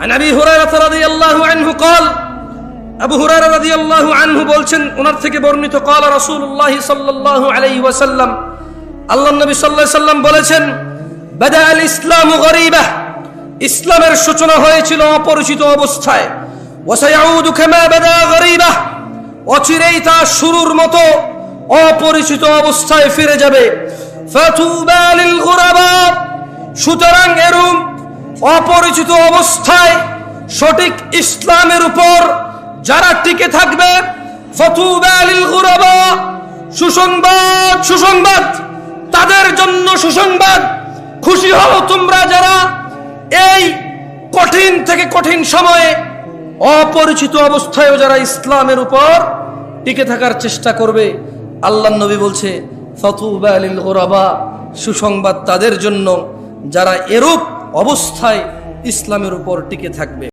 عن أبي هريرة رضي الله عنه قال আবু হুরায়রা রাদিয়াল্লাহু আনহু বলছেন, ওনার থেকে বর্ণিত, قال رسول الله صلى الله عليه وسلم, আল্লাহর নবী সাল্লাল্লাহু আলাইহি ওয়াসাল্লাম বলেছেন, বাদা আল ইসলামু গরীবা, ইসলামের সূচনা হয়েছিল অপরিচিত অবস্থায়, ওয়া সায়াউদু কামা বাদা গরীবা, অচিরেই তা শুরুর মতো অপরিচিত অবস্থায় ফিরে যাবে। ফাতুবা লিল গুরাবা, সুতরাং এরূপ অপরিচিত অবস্থায় সঠিক ইসলামের উপর যারা টিকে থাকবে, ফাতুবা লিল গুরাবা, সুসংবাদ, সুসংবাদ তাদের জন্য সুসংবাদ, খুশি হও তোমরা যারা এই কঠিন থেকে কঠিন সময়ে অপরিচিত অবস্থায়ও যারা ইসলামের উপর টিকে থাকার চেষ্টা করবে। আল্লাহর নবী বলছে, ফাতুবা লিল গুরাবা, সুসংবাদ তাদের জন্য যারা এরূপ অবস্থায় ইসলামের উপর টিকে থাকবে।